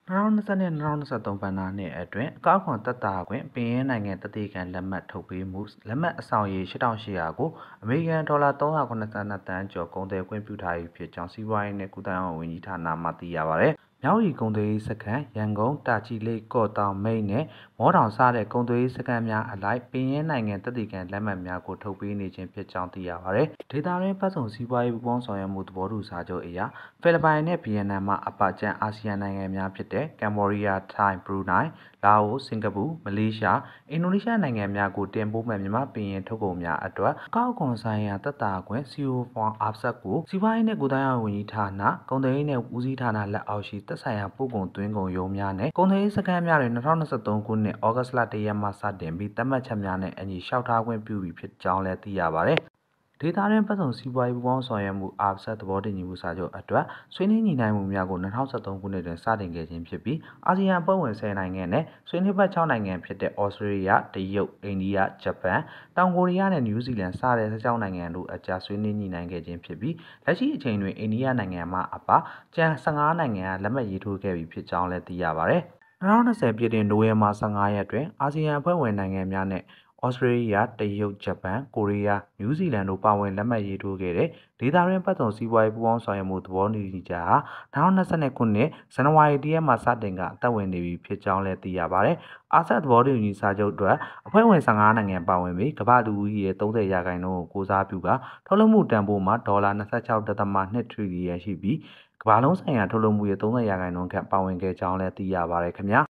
2020နဲ့2023ဘဏ္ဍာနှစ်အတွင်းအကောက်ခွန်သက်သာခွင့်ပင်ရင်းနိုင်ငံတတိကံလက်မှတ်ထုတ်ပေးမှုလက်မှတ်အဆောင်ရေ8800ကိုအမေရိကန်ဒေါ်လာ392တန်းကျော်ကုန်သွယ်ခွင့်ပြုထားပြီဖြစ်ကြောင်းစီးပွားရေးနဲ့ကုသရေးဝန်ကြီးဌာနမှသိရပါတယ်။မြောက်ရီကုန်သွယ်ရေးစခန်းရန်ကုန်တာချီလိတ်ကော့တောင်မိတ်နဲ့မောတောင်စတဲ့ကုန်သွယ်ရေးစခန်းများအလိုက်ပင်ရင်းနိုင်ငံတတိကံလက်မှတ်များကိုထုတ်ပေးနေခြင်းဖြစ်ကြောင်းသိရပါတယ်။ဒေတာရင်းပတ်စုံစီးပွားရေးပူးပေါင်းဆောင်ရွက်မှုသဘောတူစာချုပ်အရဖိလစ်ပိုင်နဲ့ဗီယက်နမ်မှအပကျန်အာဆီယံနိုင်ငံများဖြစ်တဲ့ကမ်ဘောဒီးယားထိုင်းဘရူနိုင်းလာအိုစင်ကာပူမလေးရှားအင်ဒိုနီးရှားနိုင်ငံများကိုတင်ပို့မဲ့မြန်မာပင်ရင်ထုတ်ကုန်များအတွက်အကောက်ခွန်ဆိုင်ရာသက်သာခွင့် CO4 offset ကိုစီးပွားရေးနဲ့ကုသရေးဝန်ကြီးဌာနကုန်သွယ်ရေးနဲ့ဦးစီးဌာနလက်အောက်ရှိသက်ဆိုင်ရာပို့ကုန်သွင်းကုန်ရုံးများနဲ့ကုန်သွယ်ရေးစခန်းများတွင်2023ခုနှစ်ဩဂတ်လ1ရက်မှစတင်ပြီးသတ်မှတ်ချက်များနဲ့အညီလျှောက်ထားခွင့်ပြုပြီးဖြစ်ကြောင်းလည်းသိရပါတယ်။ဒေတာရင်းပတ်စုံစီးပွားရေးပူးပေါင်းဆောင်ရွက်မှု ARCEP သဘောတူညီမှုစာချုပ်အတွက်ဆွေးနွေးညှိနှိုင်းမှုများကို2023ခုနှစ်တွင်စတင်ခဲ့ခြင်းဖြစ်ပြီးအာဆီယံအဖွဲ့ဝင်10နိုင်ငံနဲ့ဆွေးနွေးဘက်6နိုင်ငံဖြစ်တဲ့ဩစတြေးလျတရုတ်အိန္ဒိယဂျပန်တောင်ကိုရီးယားနဲ့နယူးဇီလန်စတဲ့16နိုင်ငံတို့အကြားဆွေးနွေးညှိနှိုင်းခဲ့ခြင်းဖြစ်ပြီးလက်ရှိအချိန်တွင်အိန္ဒိယနိုင်ငံမှအပကျန်15နိုင်ငံကလက်မှတ်ရေးထိုးခဲ့ပြီးဖြစ်ကြောင်းလည်းသိရပါတယ်။2020ပြည်တွင်နိုဝင်ဘာ15ရက်တွင်အာဆီယံအဖွဲ့ဝင်နိုင်ငံများနဲ့ဩစတြေးလျတရုတ်ဂျပန်ကိုရီးယားနယူးဇီလန်တို့ပါဝင်လက်မှတ်ရေးထိုးခဲ့တဲ့ဒေသတွင်းပတ်စုံစီးပွားရေးပူးပေါင်းဆောင်ရွက်မှုသဘောတူညီချက်ဟာ2022ခုနှစ်ဇန်နဝါရီလရက်မှစတင်ကအသက်ဝင်နေပြီဖြစ်ကြောင်းလည်းသိရပါတယ်။အာဆတ်သဘောတူညီစာချုပ်အတွက်အဖွဲ့ဝင်15နိုင်ငံပါဝင်ပြီးကမ္ဘာလူဦးရေ30ရာခိုင်နှုန်းကိုကိုစားပြုကထုတ်လုပ်မှုတန်ဖိုးမှာဒေါ်လာ26.2ထရီလီယံရှိပြီးကမ္ဘာလုံးဆိုင်ရာထုတ်လုပ်မှုရဲ့30ရာခိုင်နှုန်းခန့်ပါဝင်ခဲ့ကြောင်းလည်းသိရပါတယ်ခင်ဗျာ